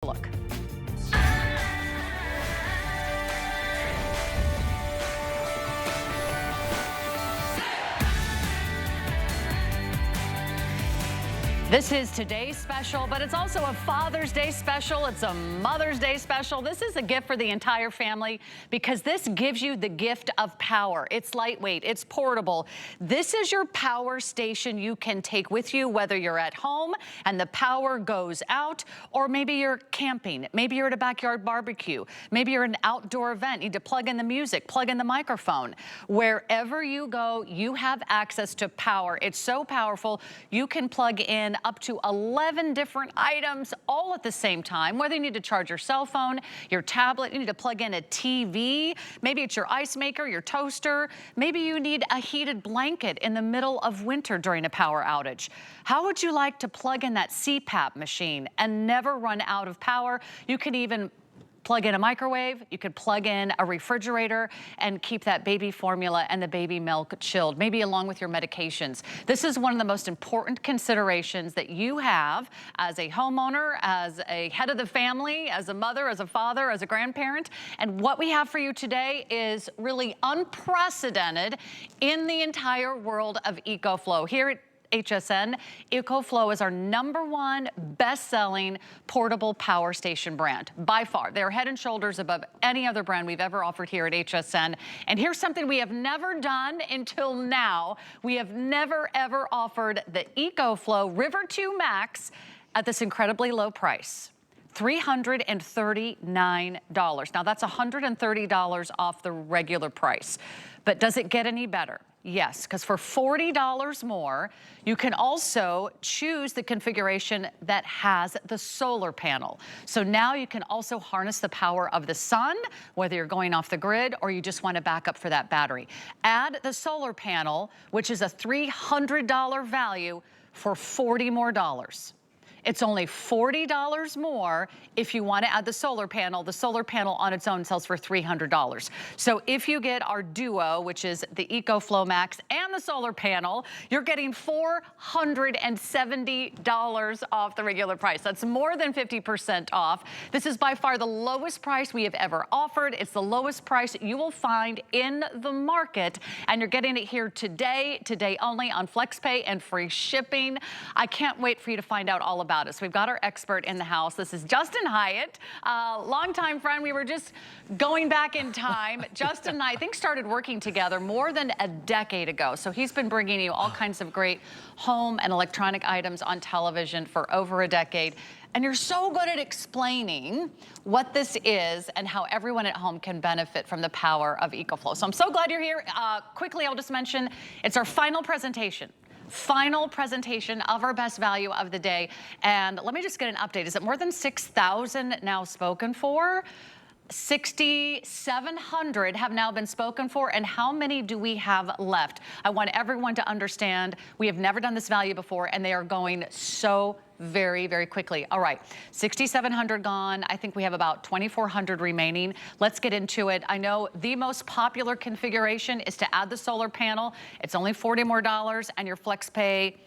a look. This is today's special, but it's also a Father's Day special. It's a Mother's Day special. This is a gift for the entire family because this gives you the gift of power. It's lightweight, it's portable. This is your power station you can take with you, whether you're at home and the power goes out, or maybe you're camping. Maybe you're at a backyard barbecue. Maybe you're at an outdoor event. You need to plug in the music, plug in the microphone. Wherever you go, you have access to power. It's so powerful, you can plug in up to 11 different items all at the same time. Whether you need to charge your cell phone, your tablet, you need to plug in a TV, maybe it's your ice maker, your toaster, maybe you need a heated blanket in the middle of winter during a power outage. How would you like to plug in that CPAP machine and never run out of power? You can even plug in a microwave, you could plug in a refrigerator and keep that baby formula and the baby milk chilled, maybe along with your medications. This is one of the most important considerations that you have as a homeowner, as a head of the family, as a mother, as a father, as a grandparent. And what we have for you today is really unprecedented in the entire world of EcoFlow. Here at HSN, EcoFlow is our #1 best-selling portable power station brand. By far, they're head and shoulders above any other brand we've ever offered here at HSN. And here's something we have never done until now. We have never, ever offered the EcoFlow River 2 Max at this incredibly low price. $339. Now that's $130 off the regular price. But does it get any better? Yes, because for $40 more, you can also choose the configuration that has the solar panel. So now you can also harness the power of the sun, whether you're going off the grid or you just want to back up for that battery. Add the solar panel, which is a $300 value for $40 more. It's only $40 more if you want to add the solar panel. The solar panel on its own sells for $300. So if you get our duo, which is the EcoFlow Max and the solar panel, you're getting $470 off the regular price. That's more than 50% off. This is by far the lowest price we have ever offered. It's the lowest price you will find in the market, and you're getting it here today only on FlexPay and free shipping. I can't wait for you to find out all about us. We've got our expert in the house. This is Justin Hyatt, longtime friend. We were just going back in time. Justin and I think started working together more than a decade ago. So he's been bringing you all kinds of great home and electronic items on television for over a decade. And you're so good at explaining what this is and how everyone at home can benefit from the power of EcoFlow. So I'm so glad you're here. Quickly, I'll just mention, it's our final presentation of our best value of the day. And let me just get an update. Is it more than 6,000 now spoken for? 6,700 have now been spoken for, and how many do we have left? I want everyone to understand we have never done this value before, and they are going so very, very quickly. All right, 6,700 gone. I think we have about 2,400 remaining. Let's get into it. I know the most popular configuration is to add the solar panel. It's only $40 more, and your FlexPay,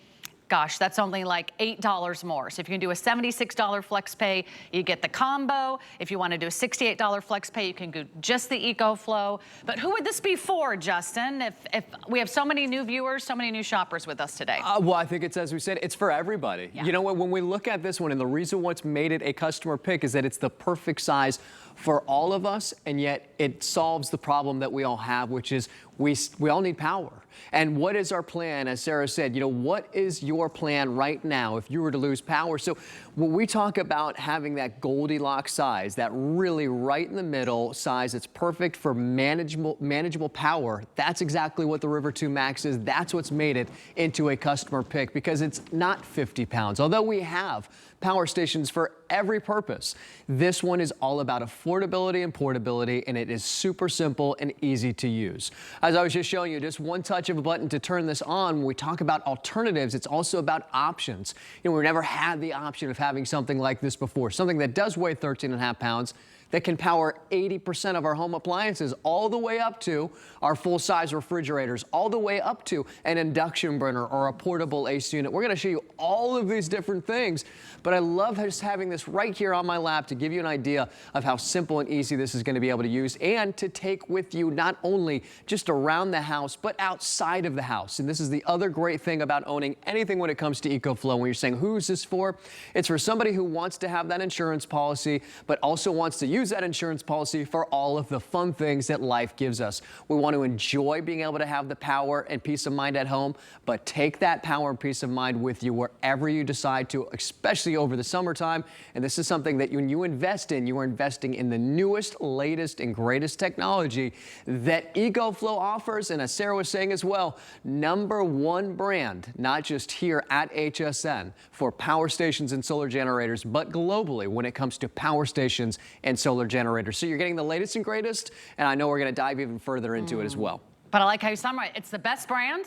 gosh, that's only like $8 more. So if you can do a $76 FlexPay, you get the combo. If you want to do a $68 FlexPay, you can do just the EcoFlow. But who would this be for, Justin? If we have so many new viewers, so many new shoppers with us today. Well, I think it's, as we said, it's for everybody. Yeah. You know what, when we look at this one, and the reason what's made it a customer pick is that it's the perfect size for all of us, and yet it solves the problem that we all have, which is we all need power. And what is our plan? As Sarah said, you know, what is your plan right now if you were to lose power? So when we talk about having that Goldilocks size, that really right in the middle size, it's perfect for manageable power. That's exactly what the River 2 Max is. That's what's made it into a customer pick, because it's not 50 pounds. Although we have power stations for every purpose, this one is all about affordability and portability, and it is super simple and easy to use. As I was just showing you, just one touch of a button to turn this on. When we talk about alternatives, it's also about options. You know, we've never had the option of having something like this before, something that does weigh 13.5 pounds, that can power 80% of our home appliances, all the way up to our full-size refrigerators, all the way up to an induction burner or a portable AC unit. We're going to show you all of these different things, but I love just having this right here on my lap to give you an idea of how simple and easy this is going to be able to use and to take with you not only just around the house, but outside of the house. And this is the other great thing about owning anything when it comes to EcoFlow. When you're saying, who's this for? It's for somebody who wants to have that insurance policy, but also wants to use that insurance policy for all of the fun things that life gives us. We want to enjoy being able to have the power and peace of mind at home, but take that power and peace of mind with you wherever you decide to, especially over the summertime. And this is something that when you invest in, you are investing in the newest, latest, and greatest technology that EcoFlow offers. And as Sarah was saying as well, #1 brand, not just here at HSN for power stations and solar generators, but globally when it comes to power stations and solar generators. So you're getting the latest and greatest, and I know we're going to dive even further into it as well. But I like how you summarize. It's the best brand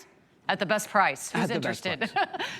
at the best price. Who's interested?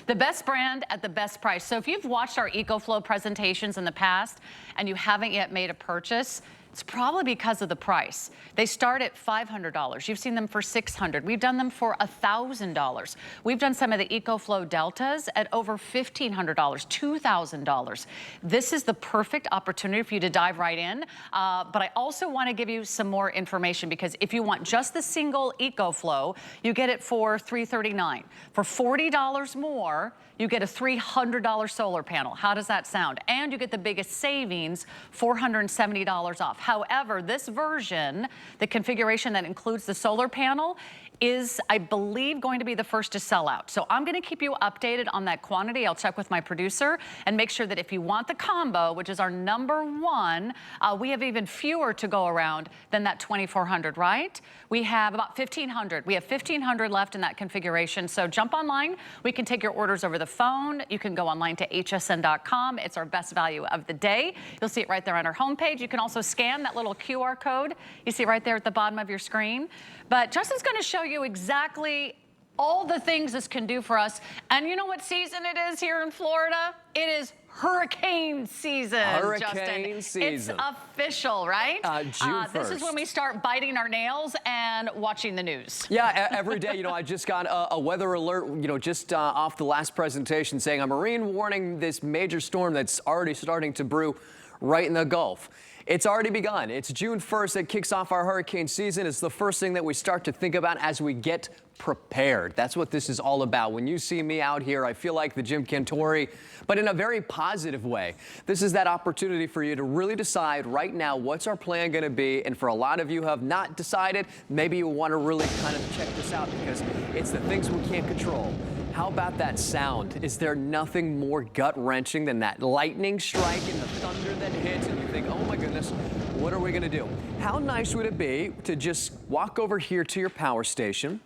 The best brand at the best price. So if you've watched our EcoFlow presentations in the past and you haven't yet made a purchase, it's probably because of the price. They start at $500. You've seen them for $600. We've done them for $1,000. We've done some of the EcoFlow Deltas at over $1,500, $2,000. This is the perfect opportunity for you to dive right in. But I also want to give you some more information, because if you want just the single EcoFlow, you get it for $339. For $40 more, you get a $300 solar panel. How does that sound? And you get the biggest savings, $470 off. However, this version, the configuration that includes the solar panel, is, I believe, going to be the first to sell out. So I'm going to keep you updated on that quantity. I'll check with my producer and make sure that if you want the combo, which is our #1, we have even fewer to go around than that 2,400, right? We have about 1,500. We have 1,500 left in that configuration. So jump online. We can take your orders over the phone. You can go online to hsn.com. It's our best value of the day. You'll see it right there on our homepage. You can also scan that little QR code. You see right there at the bottom of your screen. But Justin's going to show you exactly all the things this can do for us. And you know what season it is here in Florida? It is hurricane season, Hurricane Justin. season. It's official, right? June 1st. This is when we start biting our nails and watching the news. Yeah, every day, I just got a weather alert, just off the last presentation saying a marine warning this major storm that's already starting to brew right in the Gulf. It's already begun. It's June 1st that kicks off our hurricane season. It's the first thing that we start to think about as we get prepared. That's what this is all about. When you see me out here, I feel like the Jim Cantori, but in a very positive way. This is that opportunity for you to really decide right now what's our plan going to be. And for a lot of you who have not decided, maybe you want to really kind of check this out, because it's the things we can't control. How about that sound? Is there nothing more gut-wrenching than that lightning strike and the thunder that hits, and you think, oh my goodness, what are we going to do? How nice would it be to just walk over here to your power station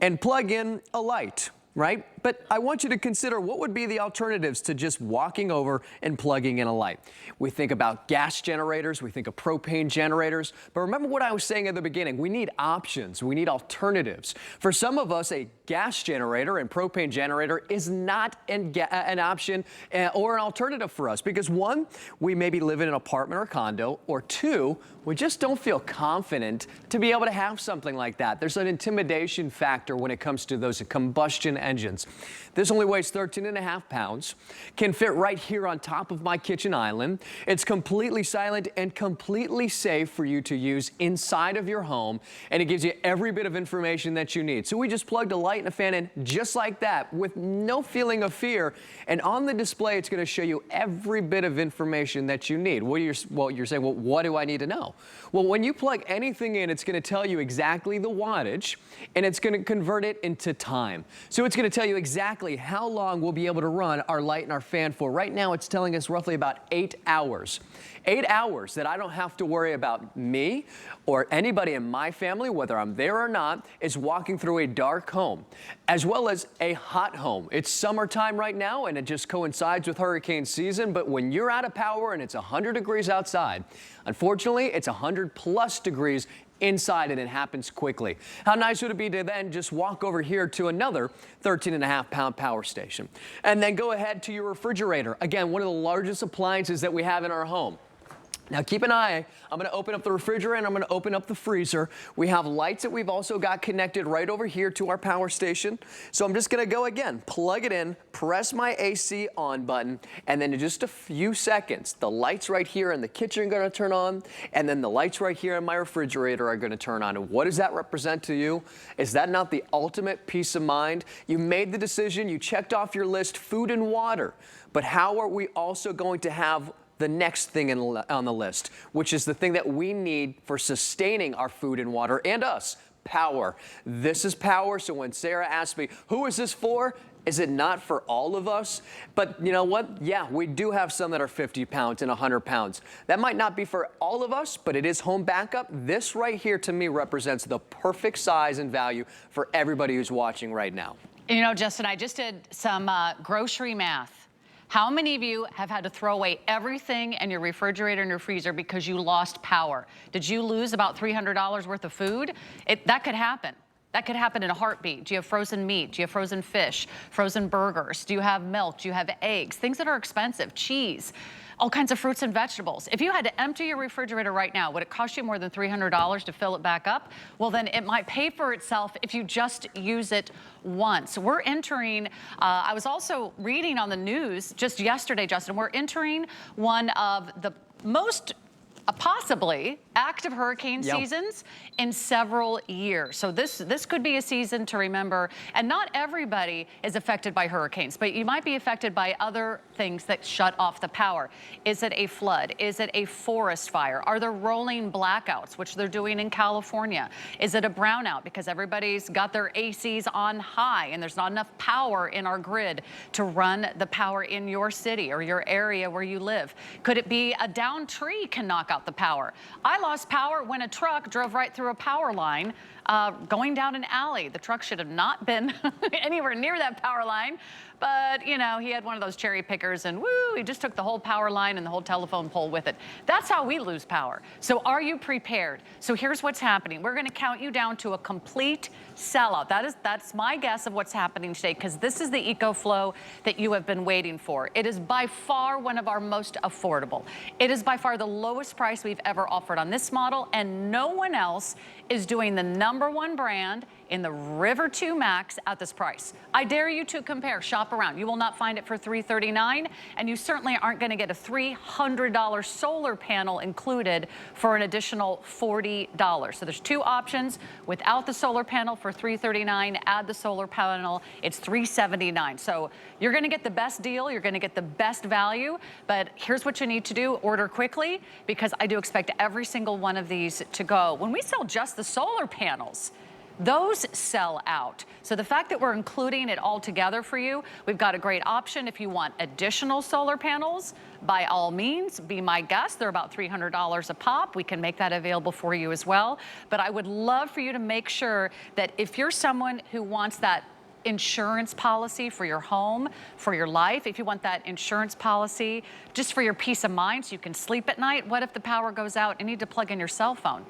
and plug in a light, right? But I want you to consider what would be the alternatives to just walking over and plugging in a light. We think about gas generators, we think of propane generators, but remember what I was saying at the beginning, we need options, we need alternatives. For some of us, a gas generator and propane generator is not an option or an alternative for us, because one, we maybe live in an apartment or condo, or two, we just don't feel confident to be able to have something like that. There's an intimidation factor when it comes to those combustion engines. This only weighs 13.5 pounds, can fit right here on top of my kitchen island. It's completely silent and completely safe for you to use inside of your home, and it gives you every bit of information that you need. So we just plugged a light and a fan in just like that with no feeling of fear, and on the display it's going to show you every bit of information that you need. You're saying, well, what do I need to know? Well, when you plug anything in, it's going to tell you exactly the wattage, and it's going to convert it into time. So it's going to tell you exactly how long we'll be able to run our light and our fan for. Right now, it's telling us roughly about 8 hours. 8 hours that I don't have to worry about me or anybody in my family, whether I'm there or not, is walking through a dark home, as well as a hot home. It's summertime right now, and it just coincides with hurricane season, but when you're out of power and it's 100 degrees outside, unfortunately, it's 100+ degrees inside, and it happens quickly. How nice would it be to then just walk over here to another 13.5 pound power station, and then go ahead to your refrigerator. Again, one of the largest appliances that we have in our home. Now keep an eye, I'm going to open up the refrigerator and I'm going to open up the freezer. We have lights that we've also got connected right over here to our power station. So I'm just going to go again, plug it in, press my AC on button, and then in just a few seconds, the lights right here in the kitchen are going to turn on, and then the lights right here in my refrigerator are going to turn on. And what does that represent to you? Is that not the ultimate peace of mind? You made the decision, you checked off your list, food and water, but how are we also going to have the next thing on the list, which is the thing that we need for sustaining our food and water and us, power. This is power, so when Sarah asked me, who is this for? Is it not for all of us? But you know what? Yeah, we do have some that are 50 pounds and 100 pounds. That might not be for all of us, but it is home backup. This right here to me represents the perfect size and value for everybody who's watching right now. You know, Justin, I just did some grocery math. How many of you have had to throw away everything in your refrigerator and your freezer because you lost power? Did you lose about $300 worth of food? That could happen. That could happen in a heartbeat. Do you have frozen meat? Do you have frozen fish, frozen burgers? Do you have milk? Do you have eggs? Things that are expensive, cheese, all kinds of fruits and vegetables. If you had to empty your refrigerator right now, would it cost you more than $300 to fill it back up? Well, then it might pay for itself if you just use it once. We're entering, I was also reading on the news just yesterday, Justin, we're entering one of the most possibly active hurricane seasons in several years. So this could be a season to remember. And not everybody is affected by hurricanes, but you might be affected by other things that shut off the power. Is it a flood? Is it a forest fire? Are there rolling blackouts, which they're doing in California? Is it a brownout because everybody's got their ACs on high and there's not enough power in our grid to run the power in your city or your area where you live? Could it be a downed tree can knock out the power? I lost power when a truck drove right through a power line going down an alley. The truck should have not been anywhere near that power line, but you know, he had one of those cherry pickers and woo, he just took the whole power line and the whole telephone pole with it. That's how we lose power. So are you prepared? So here's what's happening. We're going to count you down to a complete sellout. That's my guess of what's happening today, because this is the EcoFlow that you have been waiting for. It is by far one of our most affordable. It is by far the lowest price we've ever offered on this model, and no one else is doing the #1 brand in the River 2 Max at this price. I dare you to compare, shop around. You will not find it for $339, and you certainly aren't going to get a $300 solar panel included for an additional $40. So there's two options: without the solar panel for $339, add the solar panel, it's $379. So you're going to get the best deal, you're going to get the best value, but here's what you need to do: order quickly, because I do expect every single one of these to go. When we sell just the solar panels, those sell out. So the fact that we're including it all together for you, we've got a great option. If you want additional solar panels, by all means, be my guest. They're about $300 a pop. We can make that available for you as well. But I would love for you to make sure that if you're someone who wants that insurance policy for your home, for your life, if you want that insurance policy just for your peace of mind so you can sleep at night, what if the power goes out and you need to plug in your cell phone?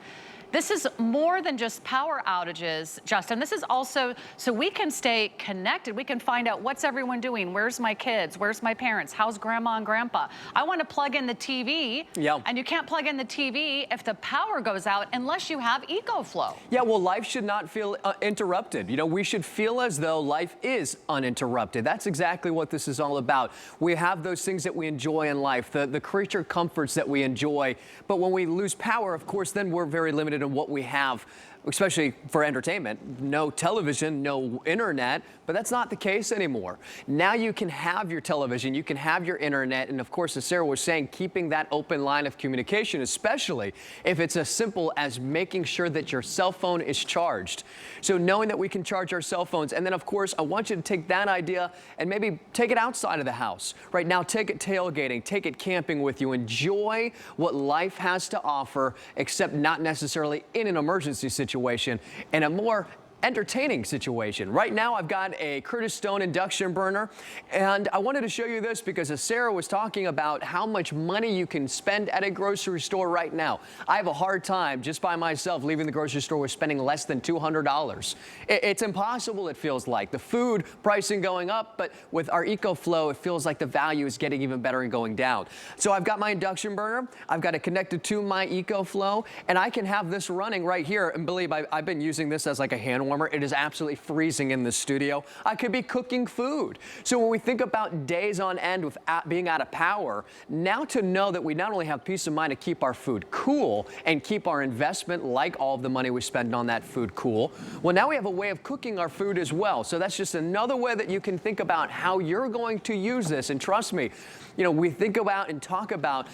This is more than just power outages, Justin. This is also so we can stay connected. We can find out what's everyone doing. Where's my kids? Where's my parents? How's grandma and grandpa? I want to plug in the TV, and you can't plug in the TV if the power goes out unless you have EcoFlow. Yeah, well, life should not feel interrupted. You know, we should feel as though life is uninterrupted. That's exactly what this is all about. We have those things that we enjoy in life, the creature comforts that we enjoy. But when we lose power, of course, then we're very limited in what we have, especially for entertainment. No television, no internet, but that's not the case anymore. Now you can have your television, you can have your internet, and of course, as Sarah was saying, keeping that open line of communication, especially if it's as simple as making sure that your cell phone is charged. So knowing that we can charge our cell phones, and then of course, I want you to take that idea and maybe take it outside of the house. Right now, take it tailgating, take it camping with you, enjoy what life has to offer, except not necessarily in an emergency situation, and a more entertaining situation. Right now I've got a Curtis Stone induction burner, and I wanted to show you this because as Sarah was talking about how much money you can spend at a grocery store right now, I have a hard time just by myself leaving the grocery store with spending less than $200. It's impossible, it feels like. The food pricing going up, but with our EcoFlow, it feels like the value is getting even better and going down. So I've got my induction burner, I've got it connected to my EcoFlow, and I can have this running right here. And believe I've been using this as like a hand warmer. It is absolutely freezing in the studio. I could be cooking food. So when we think about days on end with being out of power, now to know that we not only have peace of mind to keep our food cool and keep our investment, like all of the money we spend on that food, cool, well, now we have a way of cooking our food as well. So that's just another way that you can think about how you're going to use this. And trust me, you know, we think about and talk about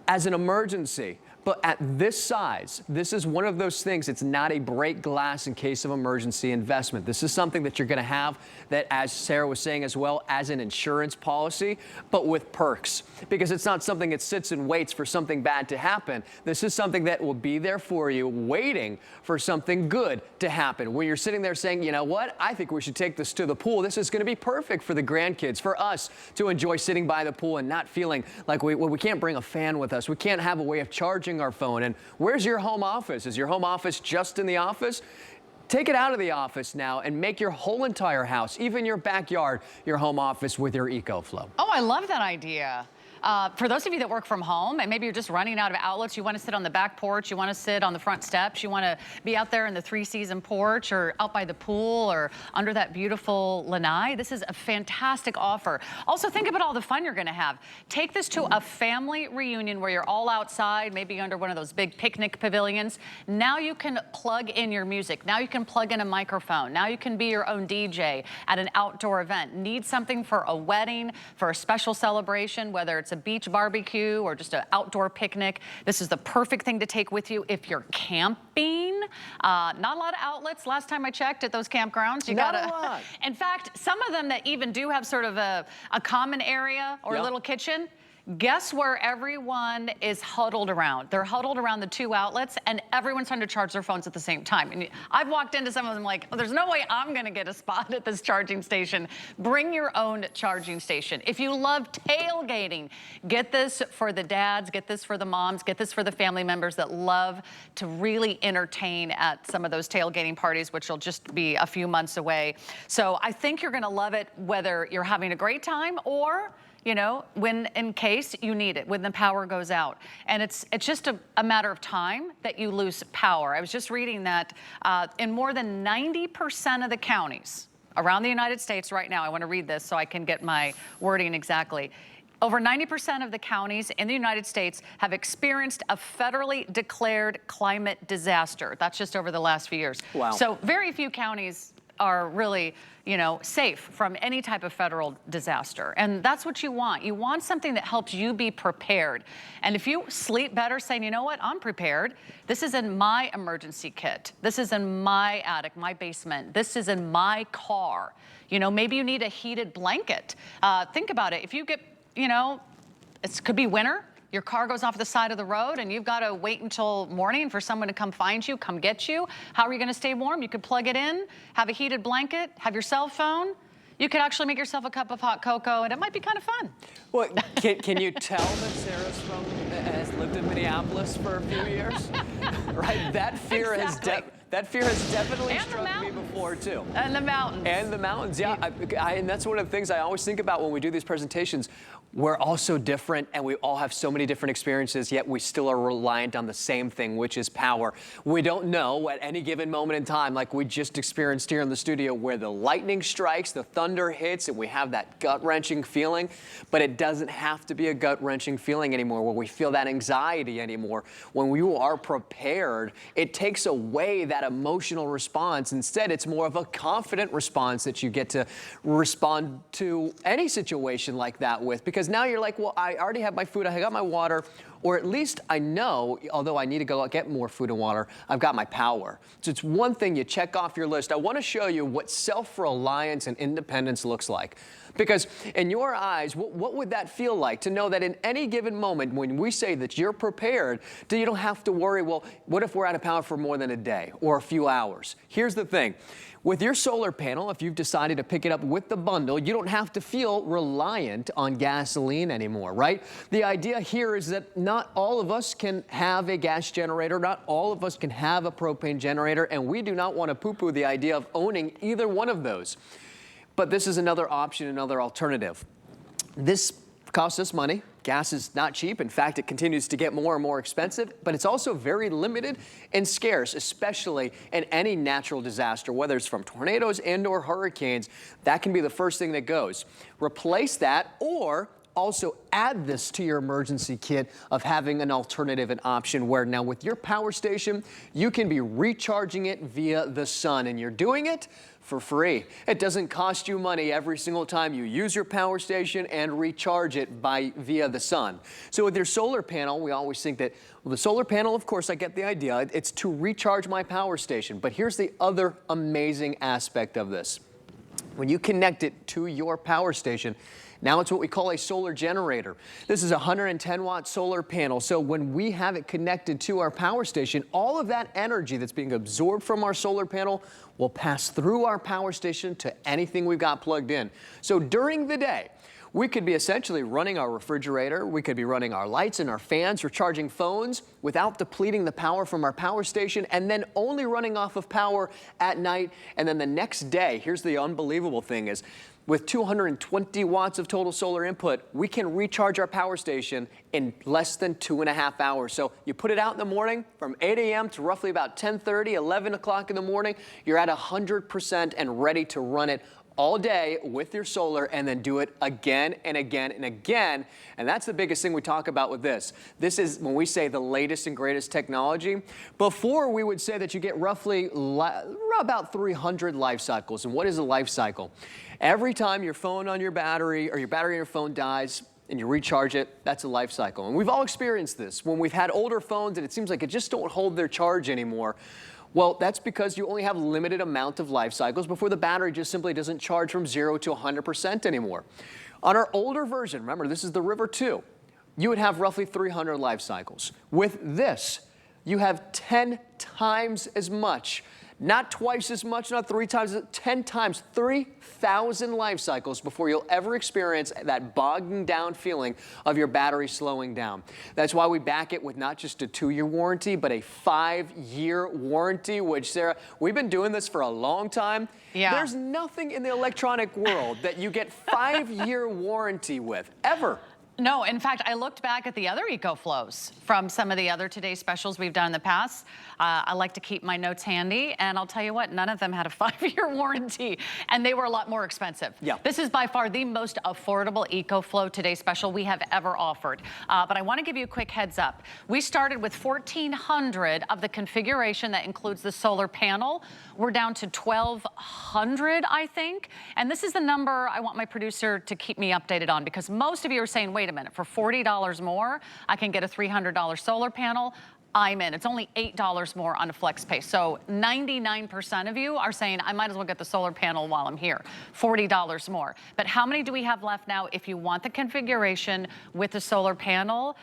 as an emergency. But at this size, this is one of those things, it's not a break glass in case of emergency investment. This is something that you're gonna have that, as Sarah was saying as well, as an insurance policy, but with perks. Because it's not something that sits and waits for something bad to happen. This is something that will be there for you, waiting for something good to happen. When you're sitting there saying, you know what, I think we should take this to the pool. This is gonna be perfect for the grandkids, for us to enjoy sitting by the pool and not feeling like we can't bring a fan with us. We can't have a way of charging our phone. And where's your home office? Is your home office just in the office? Take it out of the office now and make your whole entire house, even your backyard, your home office with your EcoFlow. Oh, I love that idea. For those of you that work from home and maybe you're just running out of outlets, you want to sit on the back porch, you want to sit on the front steps, you want to be out there in the three-season porch or out by the pool or under that beautiful lanai, this is a fantastic offer. Also, think about all the fun you're going to have. Take this to a family reunion where you're all outside, maybe under one of those big picnic pavilions. Now you can plug in your music. Now you can plug in a microphone. Now you can be your own DJ at an outdoor event. Need something for a wedding, for a special celebration, whether it's a beach barbecue or just an outdoor picnic. This is the perfect thing to take with you if you're camping. Not a lot of outlets. Last time I checked at those campgrounds, you Not gotta. a lot. In fact, some of them that even do have sort of a common area or a little kitchen. Guess where everyone is huddled around? They're huddled around the two outlets and everyone's trying to charge their phones at the same time. And I've walked into some of them like, oh, there's no way I'm gonna get a spot at this charging station. Bring your own charging station. If you love tailgating, get this for the dads, get this for the moms, get this for the family members that love to really entertain at some of those tailgating parties, which will just be a few months away. So I think you're gonna love it whether you're having a great time or you know, when in case you need it, when the power goes out. And it's just a matter of time that you lose power. I was just reading that in more than 90% of the counties around the United States right now, I want to read this so I can get my wording exactly. Over 90% of the counties in the United States have experienced a federally declared climate disaster. That's just over the last few years. Wow. So very few counties are really, you know, safe from any type of federal disaster. And that's what you want. You want something that helps you be prepared. And if you sleep better saying, you know what, I'm prepared. This is in my emergency kit. This is in my attic, my basement. This is in my car. You know, maybe you need a heated blanket. Think about it. If you get, you know, it could be winter. Your car goes off the side of the road and you've got to wait until morning for someone to come find you, come get you. How are you going to stay warm? You could plug it in, have a heated blanket, have your cell phone. You could actually make yourself a cup of hot cocoa and it might be kind of fun. Well, can you tell that Sarah's has lived in Minneapolis for a few years? Right? That fear that fear has definitely struck me before too. And the mountains. And the mountains, yeah. And that's one of the things I always think about when we do these presentations. We're all so different and we all have so many different experiences, yet we still are reliant on the same thing, which is power. We don't know at any given moment in time, like we just experienced here in the studio, where the lightning strikes, the thunder hits, and we have that gut-wrenching feeling. But it doesn't have to be a gut-wrenching feeling anymore, where we feel that anxiety anymore. When you are prepared, it takes away that emotional response. Instead, it's more of a confident response that you get to respond to any situation like that with. Because now you're like, well, I already have my food, I got my water, or at least I know, although I need to go get more food and water, I've got my power. So it's one thing you check off your list. I want to show you what self-reliance and independence looks like. Because in your eyes, what would that feel like to know that in any given moment when we say that you're prepared, that you don't have to worry, well, what if we're out of power for more than a day or a few hours? Here's the thing. With your solar panel, if you've decided to pick it up with the bundle, you don't have to feel reliant on gasoline anymore, right? The idea here is that not all of us can have a gas generator, not all of us can have a propane generator, and we do not want to poo-poo the idea of owning either one of those. But this is another option, another alternative. This costs us money. Gas is not cheap. In fact, it continues to get more and more expensive, but it's also very limited and scarce, especially in any natural disaster, whether it's from tornadoes and/or hurricanes. That can be the first thing that goes. Replace that, or also add this to your emergency kit of having an alternative, an option where now with your power station, you can be recharging it via the sun, and you're doing it for free. It doesn't cost you money every single time you use your power station and recharge it via the sun. So with your solar panel, we always think that, well, the solar panel, of course, I get the idea. It's to recharge my power station. But here's the other amazing aspect of this. When you connect it to your power station, now it's what we call a solar generator. This is a 110-watt solar panel. So when we have it connected to our power station, all of that energy that's being absorbed from our solar panel will pass through our power station to anything we've got plugged in. So during the day, we could be essentially running our refrigerator, we could be running our lights and our fans, or charging phones without depleting the power from our power station, and then only running off of power at night. And then the next day, here's the unbelievable thing is, with 220 watts of total solar input, we can recharge our power station in less than 2.5 hours. So you put it out in the morning from 8 a.m. to roughly about 10:30, 11 o'clock in the morning, you're at 100% and ready to run it all day with your solar, and then do it again and again and again. And that's the biggest thing we talk about with this. This is when we say the latest and greatest technology. Before, we would say that you get roughly about 300 life cycles. And what is a life cycle? Every time your phone on your battery or your battery on your phone dies and you recharge it, that's a life cycle. And we've all experienced this when we've had older phones and it seems like it just don't hold their charge anymore. Well, that's because you only have limited amount of life cycles before the battery just simply doesn't charge from 0 to 100% anymore. On our older version, remember this is the River 2, you would have roughly 300 life cycles. With this, you have 10 times as much. Not twice as much, not 3 times, 10 times, 3,000 life cycles before you'll ever experience that bogging down feeling of your battery slowing down. That's why we back it with not just a 2-year warranty, but a 5-year warranty, which, Sarah, we've been doing this for a long time. Yeah. There's nothing in the electronic world that you get 5-year warranty with, ever. No, in fact, I looked back at the other EcoFlows from some of the other Today Specials we've done in the past. I like to keep my notes handy, and I'll tell you what, none of them had a 5-year warranty, and they were a lot more expensive. Yeah. This is by far the most affordable EcoFlow Today Special we have ever offered. But I want to give you a quick heads up. We started with 1,400 of the configuration that includes the solar panel. We're down to 1,200, I think. And this is the number I want my producer to keep me updated on, because most of you are saying, wait a minute, for $40 more, I can get a $300 solar panel. I'm in. It's only $8 more on a flex pay. So 99% of you are saying, I might as well get the solar panel while I'm here. $40 more. But how many do we have left now if you want the configuration with the solar panel?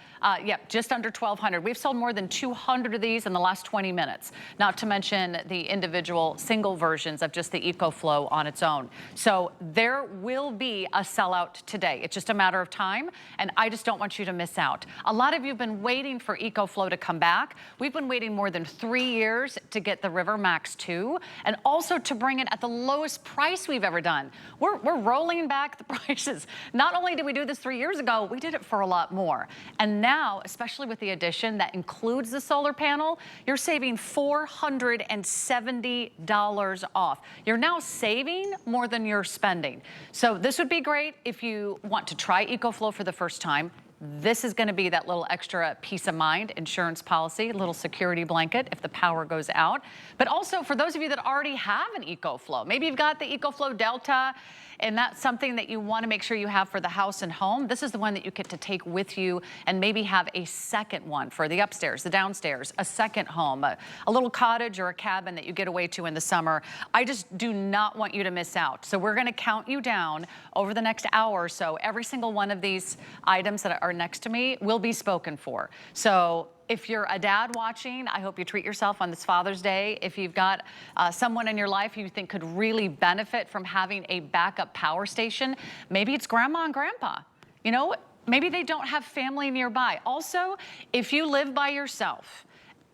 Just under 1,200. We've sold more than 200 of these in the last 20 minutes, not to mention the individual single versions of just the EcoFlow on its own. So there will be a sellout today. It's just a matter of time, and I just don't want you to miss out. A lot of you have been waiting for EcoFlow to come back. We've been waiting more than 3 years to get the River Max 2, and also to bring it at the lowest price we've ever done. We're rolling back the prices. Not only did we do this 3 years ago, we did it for a lot more. And now, especially with the addition that includes the solar panel, you're saving $470 off. You're now saving more than you're spending. So this would be great if you want to try EcoFlow for the first time. This is going to be that little extra peace of mind insurance policy, little security blanket if the power goes out. But also for those of you that already have an EcoFlow, maybe you've got the EcoFlow Delta, and that's something that you want to make sure you have for the house and home. This is the one that you get to take with you and maybe have a second one for the upstairs, the downstairs, a second home, a little cottage or a cabin that you get away to in the summer. I just do not want you to miss out. So we're going to count you down over the next hour or so. Every single one of these items that are next to me will be spoken for. So if you're a dad watching, I hope you treat yourself on this Father's Day. If you've got someone in your life you think could really benefit from having a backup power station, maybe it's grandma and grandpa. You know, maybe they don't have family nearby. Also, if you live by yourself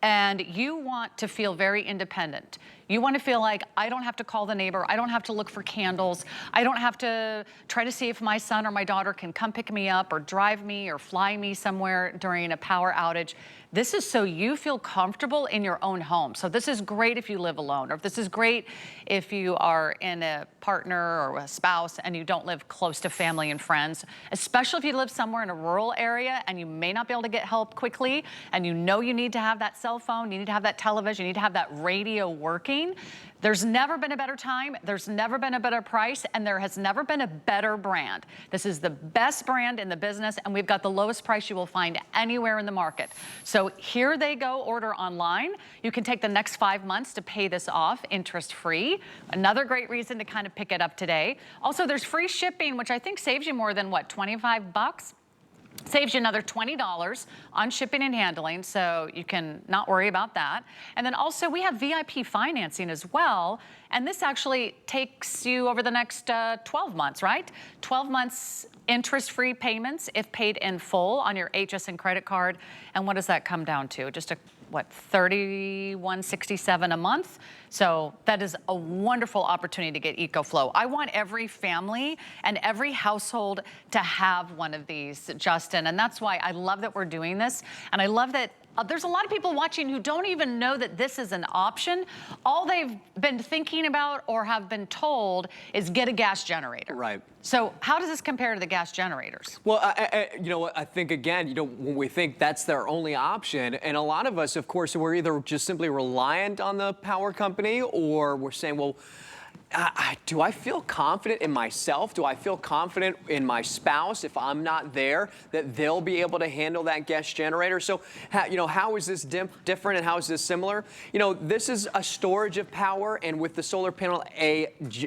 and you want to feel very independent, you want to feel like, I don't have to call the neighbor, I don't have to look for candles, I don't have to try to see if my son or my daughter can come pick me up or drive me or fly me somewhere during a power outage. This is so you feel comfortable in your own home. So this is great if you live alone, or if this is great if you are in a partner or a spouse and you don't live close to family and friends, especially if you live somewhere in a rural area and you may not be able to get help quickly, and you know you need to have that cell phone, you need to have that television, you need to have that radio working. There's never been a better time, there's never been a better price, and there has never been a better brand. This is the best brand in the business, and we've got the lowest price you will find anywhere in the market. So here they go, order online. You can take the next 5 months to pay this off interest-free. Another great reason to kind of pick it up today. Also, there's free shipping, which I think saves you more than, what, 25 bucks? Saves you another $20 on shipping and handling, so you can not worry about that. And then also we have VIP financing as well, and this actually takes you over the next 12 months, right? 12 months interest-free payments if paid in full on your HSN credit card. And what does that come down to? Just a, what, $31.67 a month? So that is a wonderful opportunity to get EcoFlow. I want every family and every household to have one of these, Justin, and that's why I love that we're doing this. And I love that there's a lot of people watching who don't even know that this is an option. All they've been thinking about or have been told is get a gas generator. Right. So how does this compare to the gas generators? Well, you know what, I think, again, you know, when we think that's their only option, and a lot of us, of course, we're either just simply reliant on the power company, or we're saying, well, do I feel confident in myself? Do I feel confident in my spouse if I'm not there that they'll be able to handle that gas generator? So, you know, how is this different and how is this similar? You know, this is a storage of power, and with the solar panel,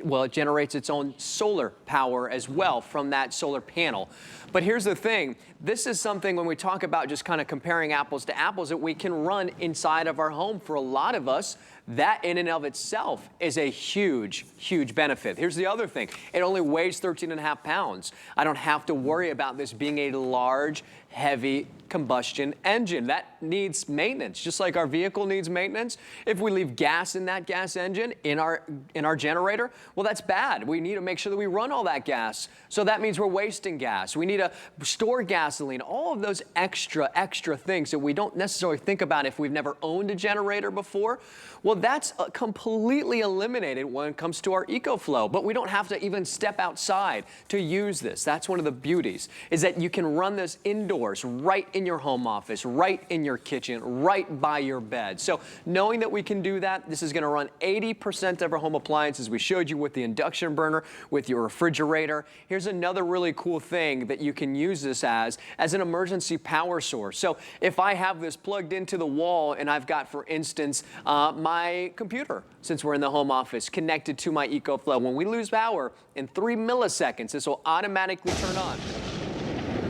well, it generates its own solar power as well from that solar panel. But here's the thing. This is something, when we talk about just kind of comparing apples to apples, that we can run inside of our home. For a lot of us, that in and of itself is a huge, huge benefit. Here's the other thing. It only weighs 13.5 pounds. I don't have to worry about this being a large, heavy combustion engine. That needs maintenance, just like our vehicle needs maintenance. If we leave gas in that gas engine, in our generator, well, that's bad. We need to make sure that we run all that gas. So that means we're wasting gas. We need to store gasoline, all of those extra things that we don't necessarily think about if we've never owned a generator before. Well, that's completely eliminated when it comes to our EcoFlow, but we don't have to even step outside to use this. That's one of the beauties, is that you can run this indoors, right in your home office, right in your kitchen, right by your bed. So knowing that we can do that, this is gonna run 80% of our home appliances. We showed you with the induction burner, with your refrigerator. Here's another really cool thing that you can use this as an emergency power source. So if I have this plugged into the wall and I've got, for instance, my computer, since we're in the home office, connected to my EcoFlow, when we lose power, in 3 milliseconds, this will automatically turn on.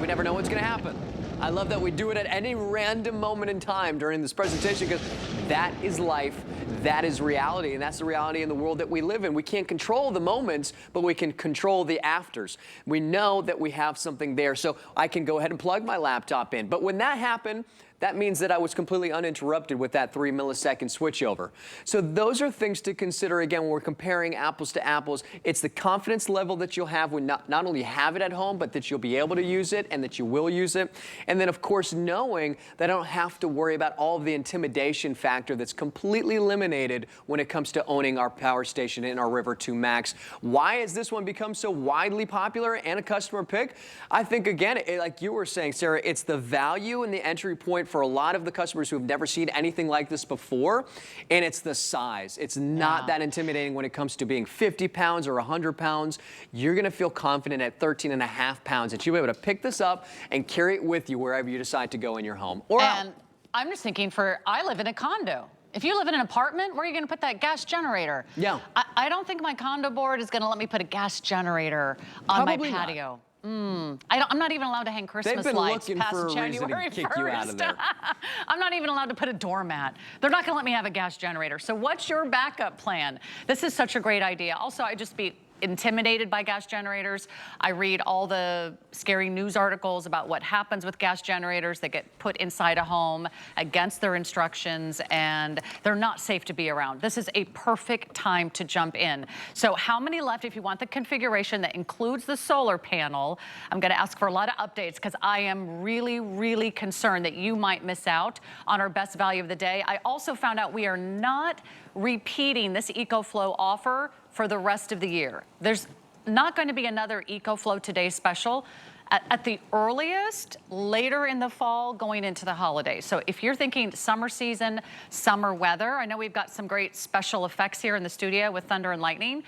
We never know what's gonna happen. I love that we do it at any random moment in time during this presentation, because that is life, that is reality, and that's the reality in the world that we live in. We can't control the moments, but we can control the afters. We know that we have something there, so I can go ahead and plug my laptop in. But when that happened, that means that I was completely uninterrupted with that 3 millisecond switchover. So those are things to consider, again, when we're comparing apples to apples. It's the confidence level that you'll have when not only have it at home, but that you'll be able to use it and that you will use it. And then, of course, knowing that I don't have to worry about all of the intimidation factor that's completely eliminated when it comes to owning our power station in our River 2 Max. Why has this one become so widely popular and a customer pick? I think, again, like you were saying, Sarah, it's the value and the entry point for a lot of the customers who have never seen anything like this before, and it's the size. It's not that intimidating when it comes to being 50 pounds or 100 pounds. You're gonna feel confident at 13.5 pounds that you'll be able to pick this up and carry it with you wherever you decide to go in your home or out. I'm just thinking, I live in a condo. If you live in an apartment, where are you gonna put that gas generator? Yeah. I don't think my condo board is gonna let me put a gas generator on my patio. I'm not even allowed to hang Christmas been lights looking past for a reason to January kick 1st. you out of there. I'm not even allowed to put a doormat. They're not going to let me have a gas generator. So what's your backup plan? This is such a great idea. Also, I just be intimidated by gas generators. I read all the scary news articles about what happens with gas generators that get put inside a home against their instructions, and they're not safe to be around. This is a perfect time to jump in. So how many left? If you want the configuration that includes the solar panel, I'm going to ask for a lot of updates because I am really, really concerned that you might miss out on our best value of the day. I also found out we are not repeating this EcoFlow offer for the rest of the year. There's not going to be another EcoFlow Today special at the earliest later in the fall going into the holidays. So if you're thinking summer season, summer weather, I know we've got some great special effects here in the studio with thunder and lightning.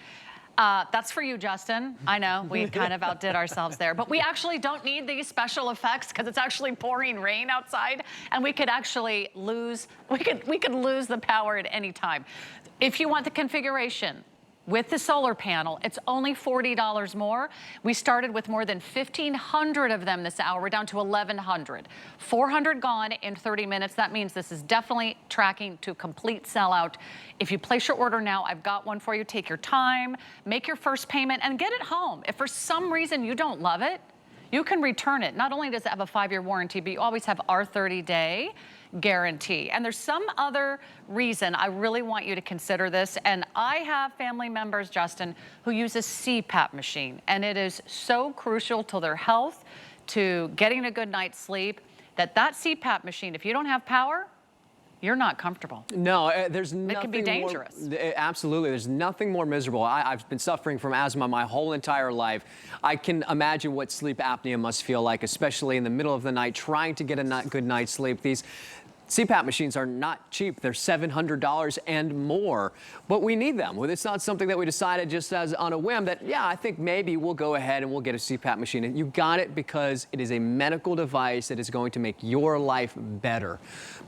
That's for you, Justin. I know we kind of outdid ourselves there, but we actually don't need these special effects because it's actually pouring rain outside, and we could actually lose, we could lose the power at any time. If you want the configuration with the solar panel, it's only $40 more. We started with more than 1,500 of them this hour. We're down to 1,100. 400 gone in 30 minutes. That means this is definitely tracking to complete sellout. If you place your order now, I've got one for you. Take your time, make your first payment, and get it home. If for some reason you don't love it, you can return it. Not only does it have a 5-year warranty, but you always have our 30-day guarantee. And there's some other reason I really want you to consider this. And I have family members, Justin, who use a CPAP machine. And it is so crucial to their health, to getting a good night's sleep, that CPAP machine, if you don't have power, you're not comfortable. No, there's nothing It can be dangerous. Absolutely. There's nothing more miserable. I've been suffering from asthma my whole entire life. I can imagine what sleep apnea must feel like, especially in the middle of the night, trying to get a good night's sleep. These CPAP machines are not cheap. They're $700 and more, but we need them. It's not something that we decided just as on a whim that, yeah, I think maybe we'll go ahead and we'll get a CPAP machine. And you got it because it is a medical device that is going to make your life better.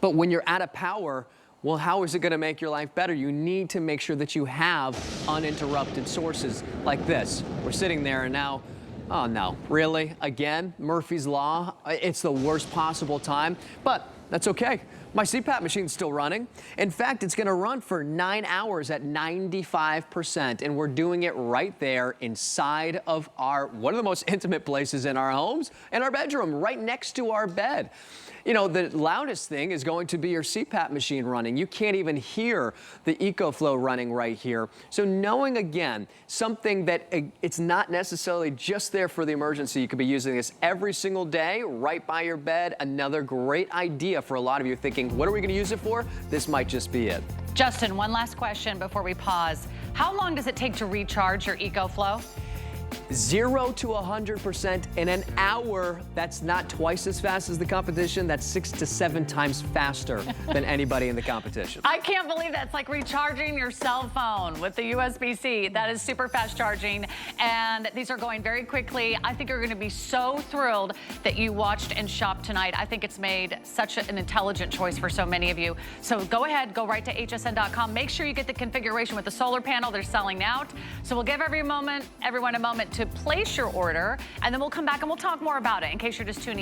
But when you're out of power, well, how is it going to make your life better? You need to make sure that you have uninterrupted sources like this. We're sitting there and now, oh no, really? Again? Murphy's Law? It's the worst possible time, but that's okay. My CPAP machine's still running. In fact, it's gonna run for 9 hours at 95%, and we're doing it right there inside of one of the most intimate places in our homes, in our bedroom, right next to our bed. You know, the loudest thing is going to be your CPAP machine running. You can't even hear the EcoFlow running right here. So knowing, again, something that it's not necessarily just there for the emergency, you could be using this every single day right by your bed. Another great idea for a lot of you thinking, what are we going to use it for? This might just be it. Justin, one last question before we pause. How long does it take to recharge your EcoFlow? 0 to 100% in an hour. That's not twice as fast as the competition. That's 6 to 7 times faster than anybody in the competition. I can't believe that. It's like recharging your cell phone with the USB-C. That is super fast charging, and these are going very quickly. I think you're going to be so thrilled that you watched and shopped tonight. I think it's made such an intelligent choice for so many of you. So go ahead, go right to hsn.com. Make sure you get the configuration with the solar panel. They're selling out. So we'll give everyone a moment to place your order, and then we'll come back and we'll talk more about it in case you're just tuning in.